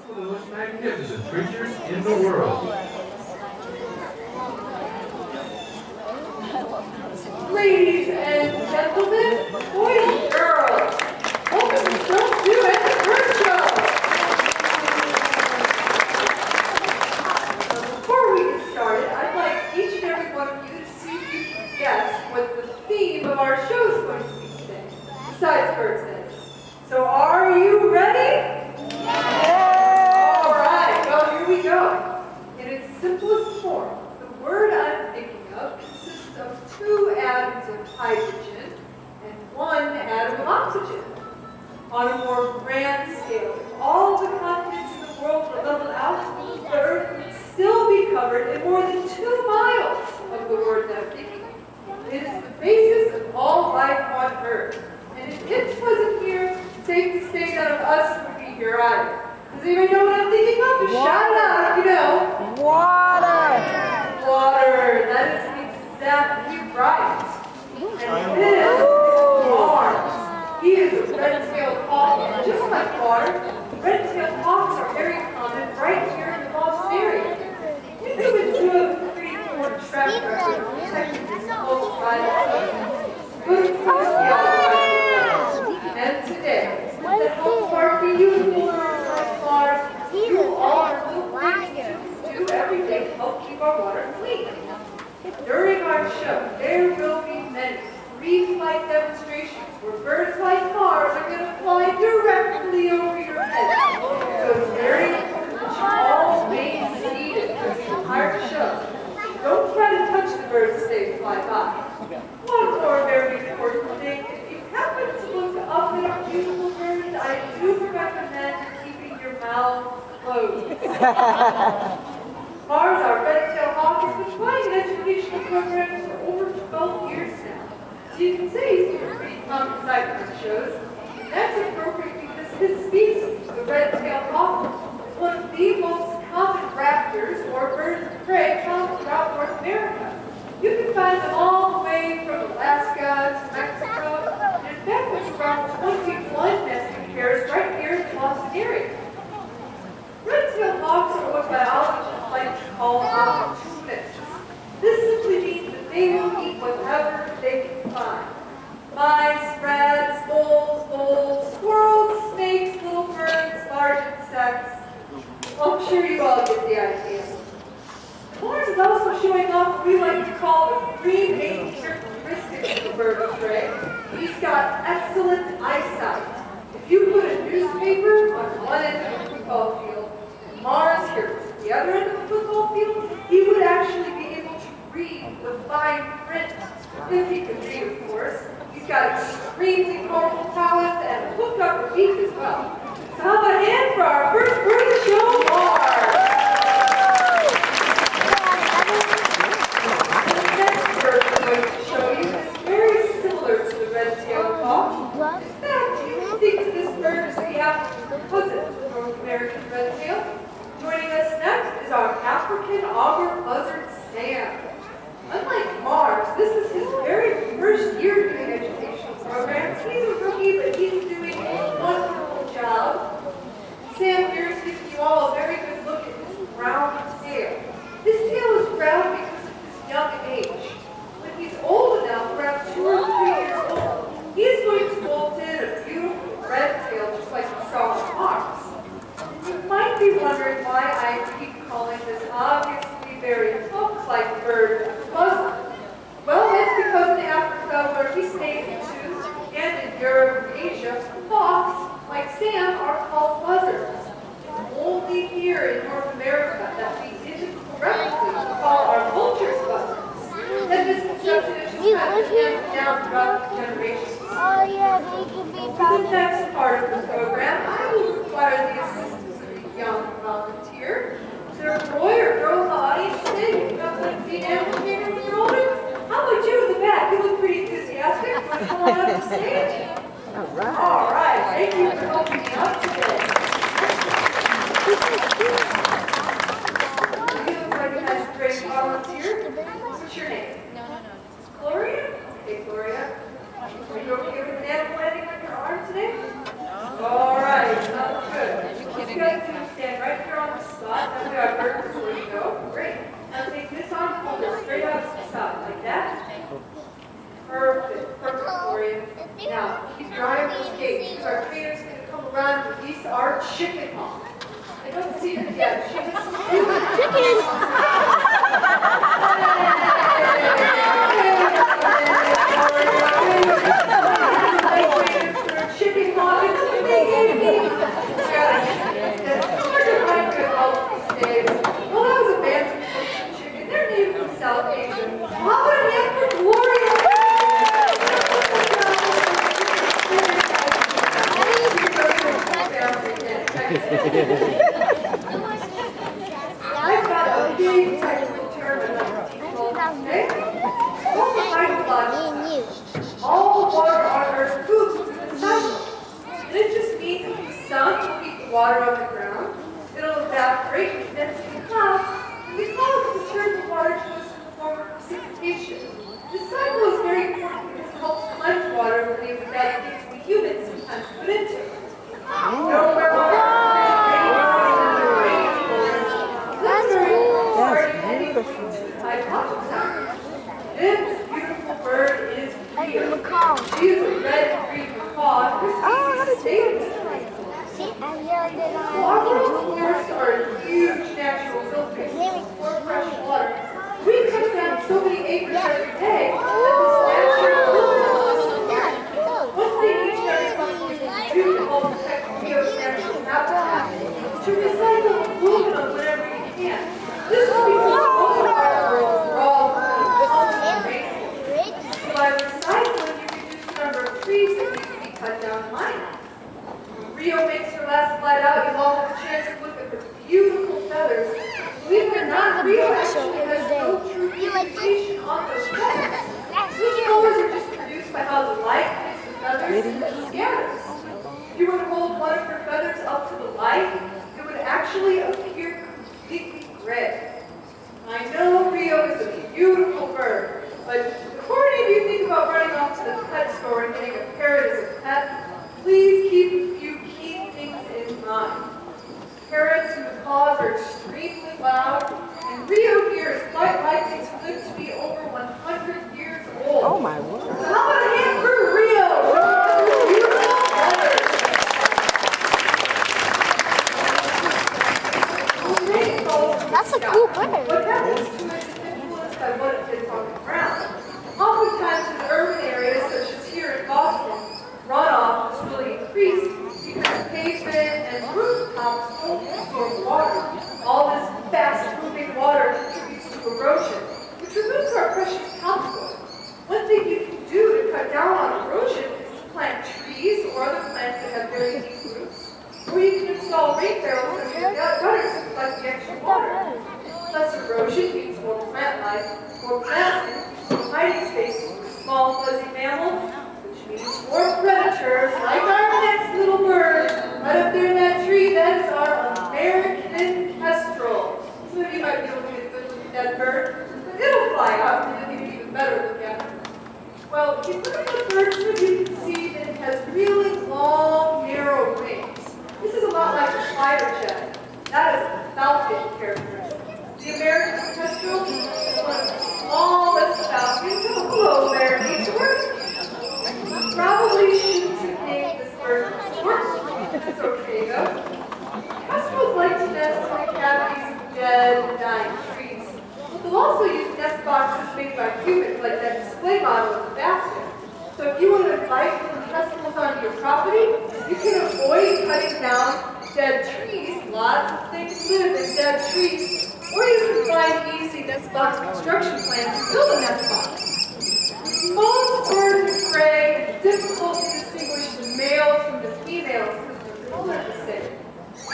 Some of the most magnificent creatures in the world. Ladies and gentlemen, boys and girls, welcome to Don't Do at the Bird Show. Before we get started, I'd like each and every one of you to see if you can guess what the theme of our show is going to be today, besides birds' eggs. So are you ready? Yeah! All right, well, here we go. In its simplest form, the word I'm thinking of consists of 2 atoms of hydrogen and 1 atom of oxygen. On a more grand scale, if all the continents in the world were leveled out, the Earth would still be covered in more than 2 miles of the word that I'm thinking of. It is the basis of all life on Earth. And if it wasn't here, safe to say none of us would be here either. Does anybody know what I'm thinking of? Just shout it out if you know. Water! Water. That is exactly right. And this is Mars. He is a red-tailed hawk, and just like water, red-tailed hawks are very common right here in the Boston area. We've been doing a pretty important track record of protecting this most vital substance. But of course, we all know. And today, to help our beautiful birds on Mars, you all are little things to do every day to help keep our water clean. During our show, there will be many free flight demonstrations where birds like Mars are going to fly directly over your head. So it's very important that you all remain seated for the entire show. Don't try to touch the birds as they fly by. One more very important thing, if you happen to look up at our beautiful birds, I do recommend keeping your mouths closed. Mars, our red-tailed hawk, has been flying an educational program for over 12 years now. So you can say he's been a pretty common sight on the shows. And that's appropriate because his species, the red-tailed hawk, is one of the most common raptors or birds of prey found throughout North America. You can find them all the way from Alaska to Mexico, and in fact there's around 21 nesting pairs right here in the Boston area. Red-tailed hawks are what biologists like to call opportunists. This simply means that they will eat whatever they can find. Mice, rats, voles, squirrels, snakes, little birds, large insects. Well, I'm sure you all get the idea. Mars is also showing off what we like to call the 3 main characteristics of a bird of prey. He's got excellent eyesight. If you put a newspaper on one end of the football field, and Mars here was the other end of the football field, he would actually be able to read the fine print. If he could read, of course. He's got extremely powerful talent and a hooked up beak as well. So how about a hand for our first bird of the show, Mars? The next bird we're going to show you is very similar to the red-tailed hawk. In fact, you can think of this bird as the African cousin of the North American red-tail. Joining us next is our African auger buzzard, Sam. Unlike Mars, this is his very first year doing educational programs. He's a rookie, but he's doing a wonderful job. Sam here is giving you all a very good look at his brown tail. His tail is brown because of his young age. When he's old enough, around 2 or 3 years old, he is going to bolt in a beautiful red tail just like you saw on Mars. And you might be wondering why I keep calling this obviously very hawk-like bird a buzzard. Well, it's because in Africa, where he's native to, and in Europe and Asia, hawks, like Sam, are called buzzards. It's only here in North America that we didn't correctly call our vultures buzzards. And this conception is just kind of handed down throughout the generations. Oh yeah, they can be For found the next part of the program, I will require the assistance of a young volunteer. Is there a boy or girl in the audience today who comes like the animal figure when you're older? How about you in the back? You look pretty enthusiastic. You want to come on up the stage? All right. Thank you for helping me out today. You look like a nice, great volunteer. What's your name? Gloria? Okay, Gloria. Are you okay with an animal landing on your arm today? All right. Sounds good. What you guys do is stand got birds before you go. Great. Now take this on, hold it straight out to the side, like that. Perfect. Perfect, Gloria. Now, keep drying those gates, because our trainers are going to come around and release our chicken hawk. I don't see them yet. Chicken. Chicken hawk, it's a big baby. It's hard to find good health these days. Well, that was a bantam chicken. They're native from South Asia. How about a hand for Gloria? I've got a big technical term I'd like to teach all today. What's a hydrologic? All water on Earth moves through the cycle. And it just means if the sun will keep the water on the ground, it'll evaporate and condense in clouds, and the clouds will turn the water to us in the form of precipitation. This cycle is very important because it helps cleanse water from the bad things we humans sometimes put into it. Nowhere on Earth this beautiful bird is Rio. She is a red-green macaw. Her species is native. Collateral forests are a huge natural filtration for fresh water. We cut down so many acres every day that this natural filter. One thing each and every company can do to help protect Rio's natural habitat is to recycle aluminum whenever you can. This is because most of our world's raw by recycling, you reduce the number of trees that need to be cut down in line. When Rio makes her last flight out, you'll all have a chance to look at her beautiful feathers. Believe it or not, Rio actually has no true pigmentation on those feathers. These colors are just produced by how the light hits the feathers and scatters. If you were to hold one of her feathers up to the light, it would actually appear completely gray. I know Rio is a beautiful bird, but before any of you think about running off to the pet store and getting a parrot as a pet, please keep a few key things in mind. Parrots and macaws are extremely loud, and Rio here is quite likely to live to be over 100 years old. Oh my word. So how about a hand for Rio? Beautiful feathers. That's a cool bird. What happens to it is influenced by what it hits on the ground. Oftentimes in urban areas, such as here in Boston, runoff is really increased because pavement and rooftops don't absorb water. All this fast-moving water contributes to erosion, which removes our precious topsoil. One thing you can do to cut down on erosion is to plant trees or other plants that have very deep roots. Or you can install rain barrels in your gutters to collect the extra water. Less erosion means more plant life, more plant hiding spaces for small fuzzy mammals, which means more predators like our next little bird. Right up there in that tree, that is our American kestrel. Some of you might be able to get a good look at that bird, but it'll fly out and you'll get an even better look at it. Well, if you look at the bird, some of you can see that it has really long, narrow wings. This is a lot like a fighter jet. That is a falcon characteristic. The American kestrel is one of the smallest falcons. So hello there, nature. Probably shouldn't have named this bird short. That's okay though. Kestrels like to nest in the cavities of dead and dying trees. But they'll also use nest boxes made by humans, like that display model in the basket. So if you want to invite little kestrels onto your property, you can avoid cutting down dead trees. Lots of things live in dead trees. Or you can find easy nest box construction plans and build a nest box. Most birds of prey, it's difficult to distinguish the males from the females because the color is the same.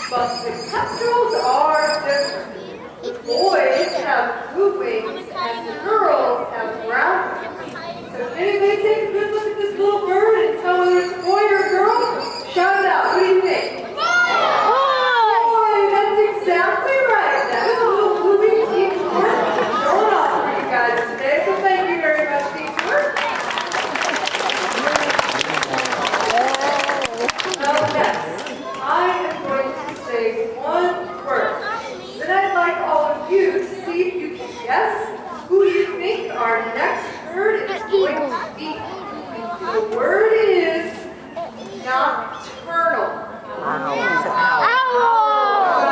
But the kestrels are different. The boys have blue wings and the girls have brown wings. So if anybody take a good look at this little bird and tell whether it's a boy or a girl, shout it out. What do you think? That's exactly right. That was a little moving teamwork showing off for you guys today. So thank you very much, teamwork. Well, next, I am going to say one word. Then I'd like our next word is going to be, the word is nocturnal.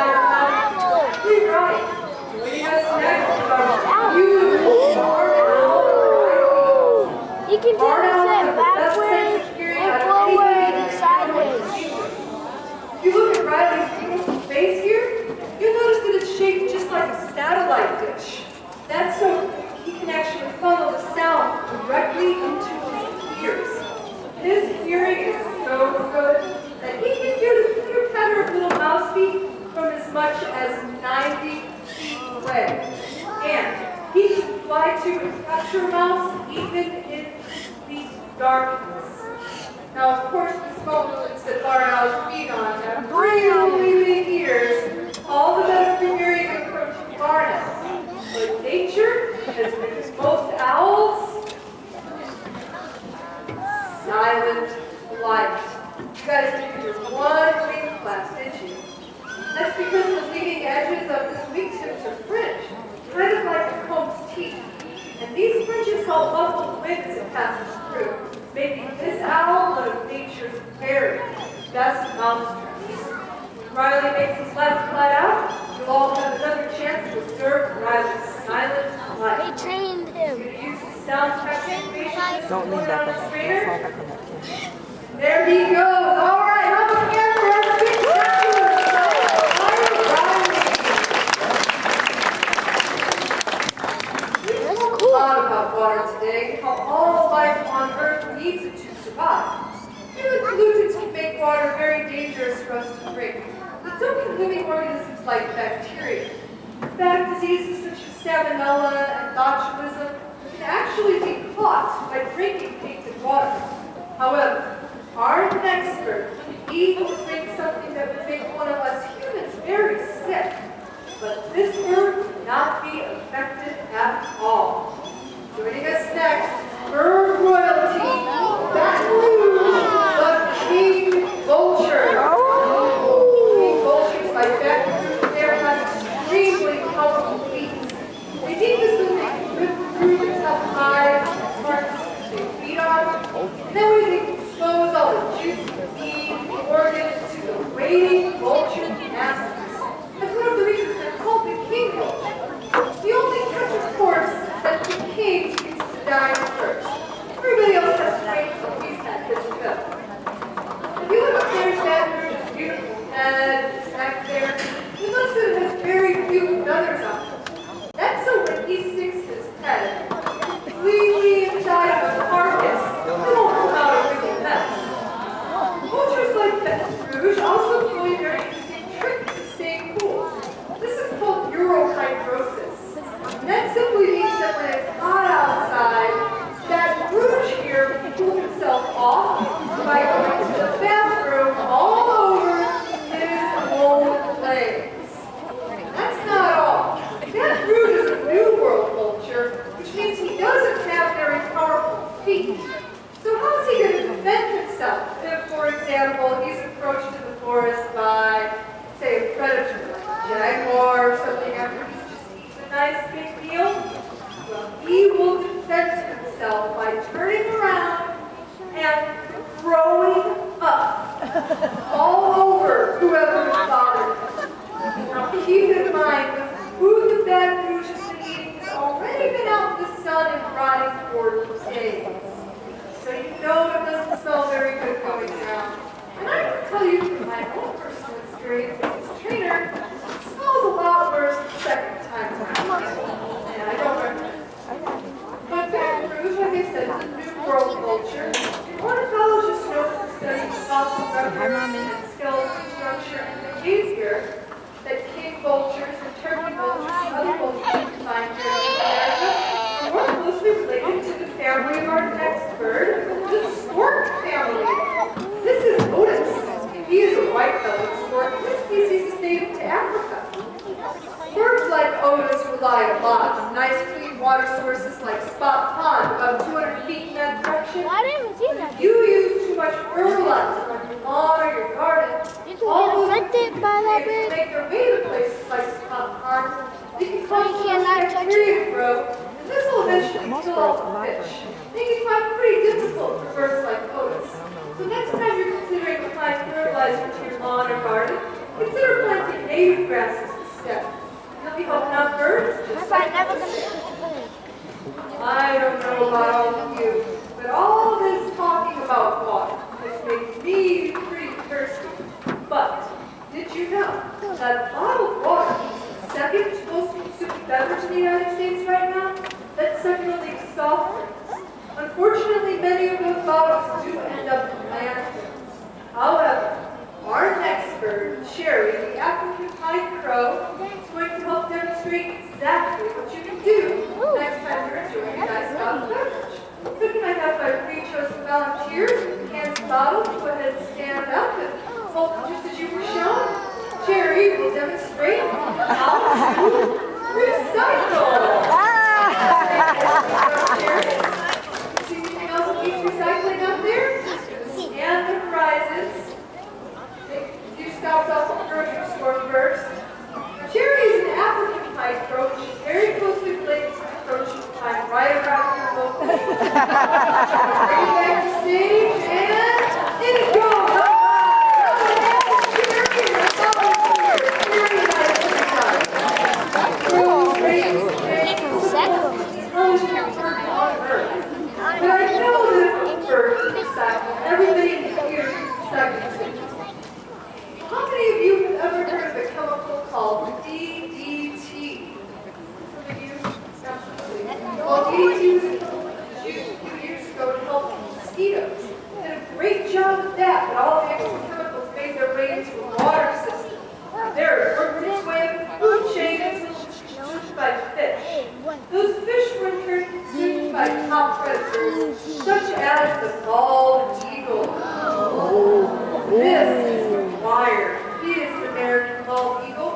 Exactly right. Joining us next is our beautiful barn owl. You can do Barn owls this have the best backwards sense of hearing and out of forward anything and that sideways. If you look at Riley's beautiful face here, you'll notice that it's shaped just like a satellite dish. That's so he can actually funnel the sound directly into his ears. His hearing is so good that he can hear patter of little mouse feet from as much as 90 feet away. And he can fly to and capture a mouse even in complete darkness. Now, of course, the small bullets that barn owls feed on have really big ears, all the better for hearing an approaching barn owl. But nature has made most owls silent light. You guys did your one wing class, didn't you? That's because the leading edges of his wingtips are fringed, kind of like a comb's teeth. And these fringes help muffle the wind as it passes through, making this owl one of nature's very best mousetraps. When Riley makes his last flight out, you'll all have another chance to observe Riley's silent light. They trained You're him. going to use the sound technique Don't lean back on that. Fall trainer. back on that. There he goes. All right, how about again for our spectacular That's a cool. lot about water today, how all life on Earth needs it to survive. Human pollutants can make water very dangerous for us to drink, but so can living organisms like bacteria. In fact, diseases such as salmonella and botulism can actually be caught by drinking tainted water. However, our expert, he will drink something that would make one of us humans very sick, but this bird would not be affected at all. Joining us next is bird royalty, Baton Rouge, the king vulture. King vultures like Baton Rouge, they have extremely powerful beaks. They need this so they can rip through the tough hide and parts they feed on, and then when they expose all the juicy meat and organs to the waiting vulture masters. That's one of the reasons they're called the king vulture. The only catch, of course, that the king gets to die first. Everybody else has to wait until he's had his fill. If you look up there's Baton Rouge's beautiful head, his neck there, you notice that it has very few feathers on it. That's so when he sticks his head completely inside of a carcass, it won't come out a wicked mess. Vultures like Baton Rouge also employ a very interesting trick to stay cool. This is called urohydrosis. And that simply means that when it's hot outside, Baton Rouge here can cool himself off by going to the bathroom all over his own legs. That's not all. Baton Rouge is a New World vulture, which means he doesn't have very powerful feet. So how is he going to defend himself if, for example, he's approached in the forest by, say, a predator, like a jaguar or something after he's just eaten a nice big meal? Well, he will defend himself by turning around and throwing up all over whoever is bothering him. Now keep in mind, the food that Baton Rouge has been eating has already been out in the sun and rotting for days. So you know it doesn't smell very good going around. And I can tell you from my own personal experience as his trainer, it smells a lot worse the second time around. And I don't recommend it. But Baton Rouge, like I said, is a New World vulture. Ornithologists know from studying fossil records and skeleton structure and behavior that king vultures and turkey vultures and other vultures you can find here in America are more closely related to the family of our next bird, the stork family. This is Otis. He is a white-bellied stork. This species is native to Africa. Birds like Otis rely a lot on nice clean water sources like Spot Pond, about 200 feet in that direction. I didn't see that. If you use too much fertilizer on your lawn or your garden, You can all get those affected by that nutrients bird. make their way to places like Spot Pond. They can cause you cannot touch bacteria to grow, and This will eventually kill all the fish, making life pretty difficult for birds like Otis. So next time you're considering applying fertilizer to your lawn or garden, consider planting native grasses instead. You'll be helping out birds just like never us. gonna I don't know about all of you, but all this talking about water has made me pretty thirsty. But did you know that bottled water is the second most consumed beverage in the United States right now? That's second only to soft drinks. Unfortunately, many of those bottles do end up in landfills. However, our next bird, Cherry, the African pine crow, is going to help demonstrate exactly what you can do next time you're enjoying a nice bottled beverage. So can I have my three chosen volunteers with the cans and bottles go ahead and stand up and hold them just as you were shown? Cherry will demonstrate how to recycle. Cherry, see anything else that needs recycling out there? And the prizes. Take a few stops off at the grocery store first. Cherry is an African pine crow, which is very closely related to the crows you find right around your local. Bring it back to stage and in it goes. Cherry, very nice to crows raised on Earth. But I know that if a bird is recycled, everybody in here is recycling too. How many of you have ever heard of a chemical called DDT? Some of you? Absolutely. Well, DDT was used a few years ago to help mosquitoes. Did a great job with that, but all the extra chemicals made their way into the water system. There, it worked its way up the food chain until it was consumed by fish. Those fish were in turn consumed by top predators, such as the bald eagle. This is the wire. He is the American bald eagle.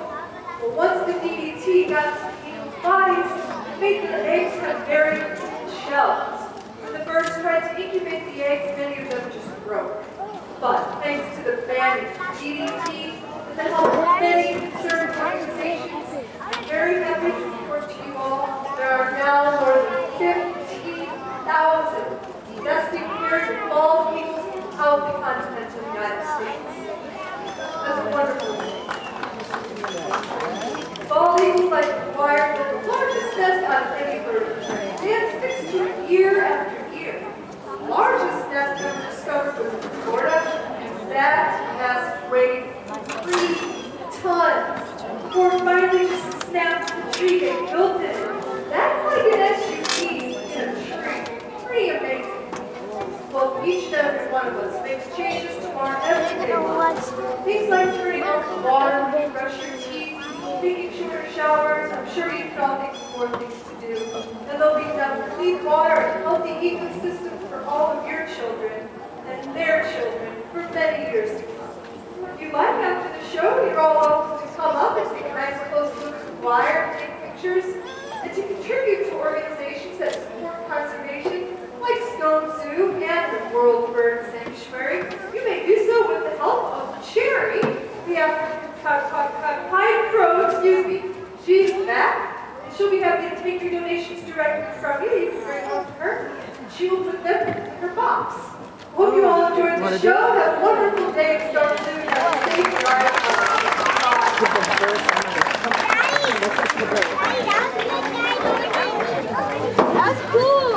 Well, once the DDT got to the eagle's bodies, it made the eggs have very thin shells. When the birds tried to incubate the eggs, many of them just broke. But thanks to the banning of DDT and the help of many concerned organizations, I'm very happy to report to you all there are now more than 15,000 nesting pairs of bald eagles out the continental United States. That's a wonderful thing. Bald eagles like the wire build the largest nest out of any bird. They have fixed to it year after year. The largest nest ever discovered was in Florida, and that nest weighed 3 tons. Before finally just snapped the tree they built it in. That's like an SUV in a tree. Pretty amazing. Well, each and every one of us makes changes to our everyday lives. Things like turning off the water when you brush your teeth, taking shorter showers. I'm sure you can all think of more things to do. And there'll be enough clean water and healthy ecosystem for all of your children and their children for many years to come. If you like, after the show, you're all welcome to come up and take a nice close look at the wire and take pictures, and to contribute to organizations that support conservation, like Stone Zoo and the World Bird Sanctuary. You may do so with the help of Cherry, the African pine crow, She's back, and she'll be happy to take your donations directly from you. You can bring them to her, and she will put them in her box. Hope you all enjoyed the show. Have a wonderful day at Stone Zoo. Have a safe ride. That's cool.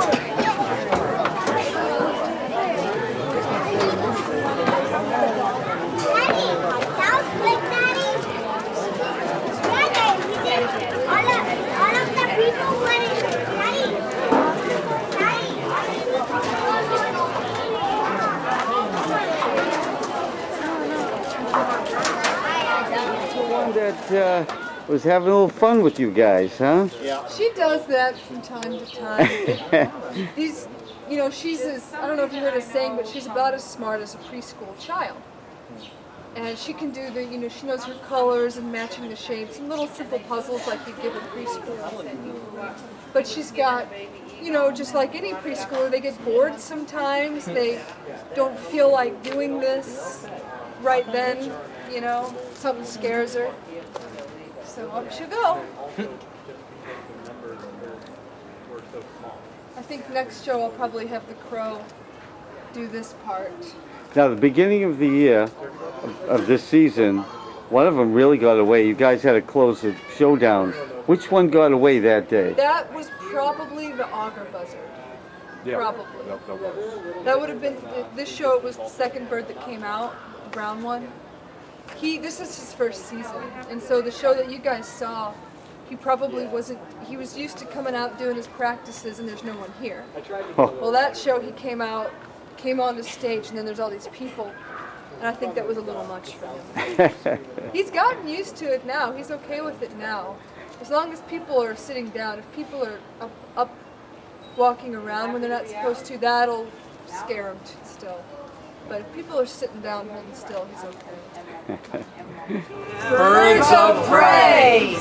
That was having a little fun with you guys, huh? Yeah. She does that from time to time. These, you know, she's as, I don't know if you heard her saying, but she's about as smart as a preschool child. And she can do the, you know, she knows her colors and matching the shapes and little simple puzzles like you give a preschooler. But she's got, you know, just like any preschooler, they get bored sometimes. They don't feel like doing this right then, you know, something scares her. So up she'll go. I think next show I'll probably have the crow do this part. Now, the beginning of the year, of this season, one of them really got away. You guys had to close the show down. Which one got away that day? That was probably the auger buzzard. Probably. That would have been, this show, it was the second bird that came out, the brown one. This is his first season, and so the show that you guys saw, he probably wasn't, he was used to coming out doing his practices and there's no one here. Well, that show he came on the stage and then there's all these people, and I think that was a little much for him. He's gotten used to it now, he's okay with it now. As long as people are sitting down, if people are up walking around when they're not supposed to, that'll scare him still. But if people are sitting down holding still, he's okay. Birds of prey!